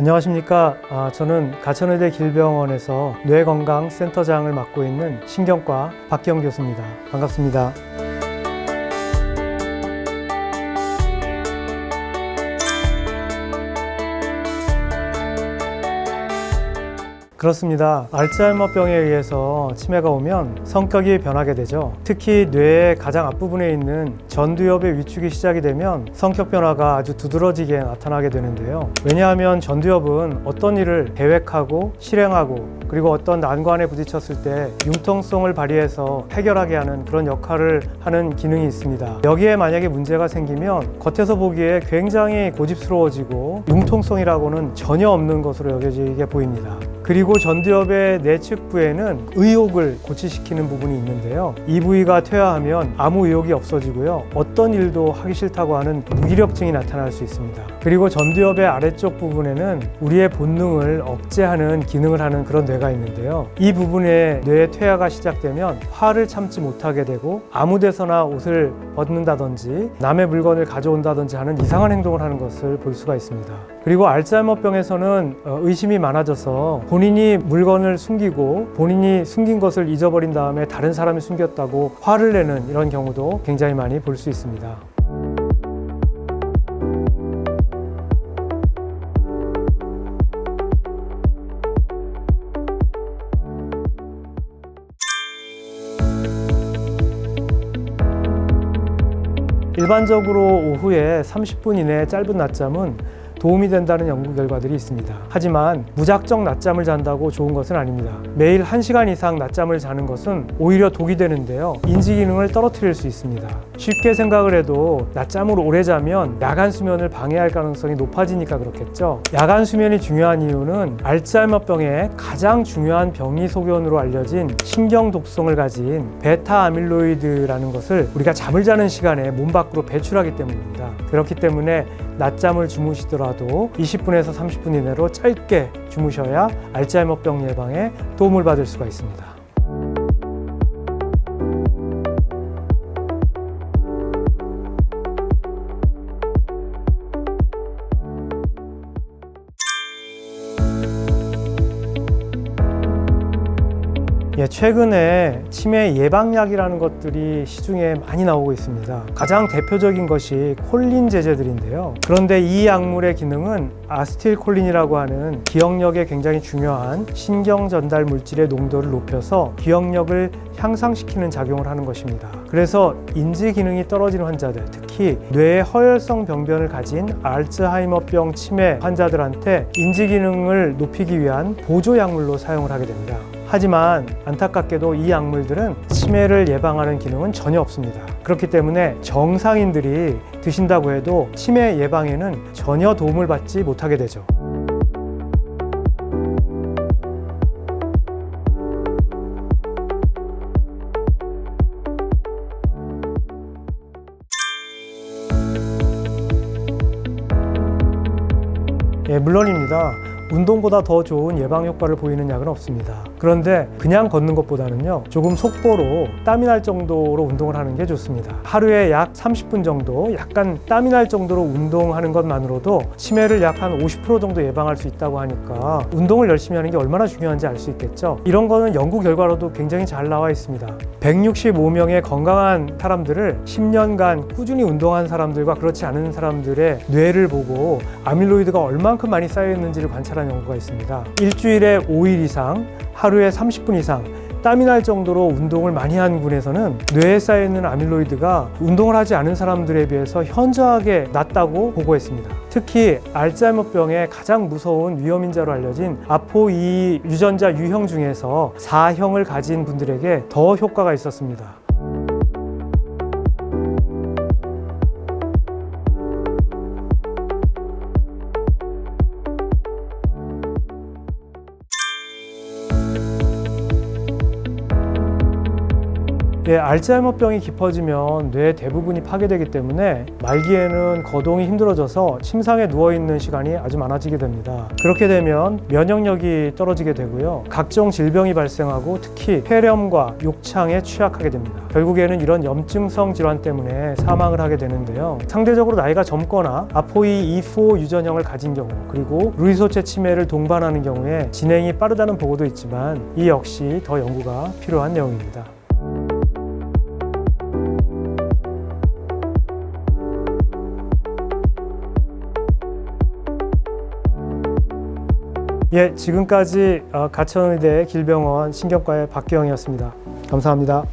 안녕하십니까. 저는 가천의대 길병원에서 뇌건강센터장을 맡고 있는 신경과 박기영 교수입니다. 반갑습니다. 그렇습니다. 알츠하이머병에 의해서 치매가 오면 성격이 변하게 되죠. 특히 뇌의 가장 앞부분에 있는 전두엽의 위축이 시작이 되면 성격 변화가 아주 두드러지게 나타나게 되는데요. 왜냐하면 전두엽은 어떤 일을 계획하고 실행하고 그리고 어떤 난관에 부딪혔을 때 융통성을 발휘해서 해결하게 하는 그런 역할을 하는 기능이 있습니다. 여기에 만약에 문제가 생기면 겉에서 보기에 굉장히 고집스러워지고 융통성이라고는 전혀 없는 것으로 여겨지게 보입니다. 그리고 전두엽의 내측부에는 의욕을 고취시키는 부분이 있는데요. 이 부위가 퇴화하면 아무 의욕이 없어지고요. 어떤 일도 하기 싫다고 하는 무기력증이 나타날 수 있습니다. 그리고 전두엽의 아래쪽 부분에는 우리의 본능을 억제하는 기능을 하는 그런 뇌가 있는데요. 이 부분에 뇌의 퇴화가 시작되면 화를 참지 못하게 되고 아무 데서나 옷을 벗는다든지 남의 물건을 가져온다든지 하는 이상한 행동을 하는 것을 볼 수가 있습니다. 그리고 알츠하이머병에서는 의심이 많아져서 본인이 물건을 숨기고 본인이 숨긴 것을 잊어버린 다음에 다른 사람이 숨겼다고 화를 내는 이런 경우도 굉장히 많이 볼 수 있습니다. 일반적으로 오후에 30분 이내의 짧은 낮잠은 도움이 된다는 연구 결과들이 있습니다. 하지만 무작정 낮잠을 잔다고 좋은 것은 아닙니다. 매일 1시간 이상 낮잠을 자는 것은 오히려 독이 되는데요. 인지 기능을 떨어뜨릴 수 있습니다. 쉽게 생각을 해도 낮잠을 오래 자면 야간 수면을 방해할 가능성이 높아지니까 그렇겠죠. 야간 수면이 중요한 이유는 알츠하이머병의 가장 중요한 병리 소견으로 알려진 신경 독성을 가진 베타 아밀로이드라는 것을 우리가 잠을 자는 시간에 몸 밖으로 배출하기 때문입니다. 그렇기 때문에 낮잠을 주무시더라도 20분에서 30분 이내로 짧게 주무셔야 알츠하이머병 예방에 도움을 받을 수가 있습니다. 최근에 치매 예방약이라는 것들이 시중에 많이 나오고 있습니다. 가장 대표적인 것이 콜린 제제들인데요. 그런데 이 약물의 기능은 아세틸콜린이라고 하는 기억력에 굉장히 중요한 신경 전달 물질의 농도를 높여서 기억력을 향상시키는 작용을 하는 것입니다. 그래서 인지 기능이 떨어진 환자들, 특히 뇌의 허혈성 병변을 가진 알츠하이머병 치매 환자들한테 인지 기능을 높이기 위한 보조 약물로 사용을 하게 됩니다. 하지만 안타깝게도 이 약물들은 치매를 예방하는 기능은 전혀 없습니다. 그렇기 때문에 정상인들이 드신다고 해도 치매 예방에는 전혀 도움을 받지 못하게 되죠. 물론입니다. 운동보다 더 좋은 예방 효과를 보이는 약은 없습니다. 그런데 그냥 걷는 것보다는요, 조금 속보로 땀이 날 정도로 운동을 하는 게 좋습니다. 하루에 약 30분 정도 약간 땀이 날 정도로 운동하는 것만으로도 치매를 약 한 50% 정도 예방할 수 있다고 하니까 운동을 열심히 하는 게 얼마나 중요한지 알 수 있겠죠. 이런 거는 연구 결과로도 굉장히 잘 나와 있습니다. 165명의 건강한 사람들을 10년간 꾸준히 운동한 사람들과 그렇지 않은 사람들의 뇌를 보고 아밀로이드가 얼만큼 많이 쌓여 있는지를 관찰한 연구가 있습니다. 일주일에 5일 이상 하루에 30분 이상 땀이 날 정도로 운동을 많이 한 군에서는 뇌에 쌓여있는 아밀로이드가 운동을 하지 않은 사람들에 비해서 현저하게 낮다고 보고했습니다. 특히 알츠하이머병의 가장 무서운 위험인자로 알려진 아포2 유전자 유형 중에서 4형을 가진 분들에게 더 효과가 있었습니다. 알츠하이머병이 깊어지면 뇌 대부분이 파괴되기 때문에 말기에는 거동이 힘들어져서 침상에 누워있는 시간이 아주 많아지게 됩니다. 그렇게 되면 면역력이 떨어지게 되고요. 각종 질병이 발생하고 특히 폐렴과 욕창에 취약하게 됩니다. 결국에는 이런 염증성 질환 때문에 사망을 하게 되는데요. 상대적으로 나이가 젊거나 아포E4 유전형을 가진 경우, 그리고 루이소체 치매를 동반하는 경우에 진행이 빠르다는 보고도 있지만 이 역시 더 연구가 필요한 내용입니다. 지금까지 가천의대 길병원 신경과의 박기영이었습니다. 감사합니다.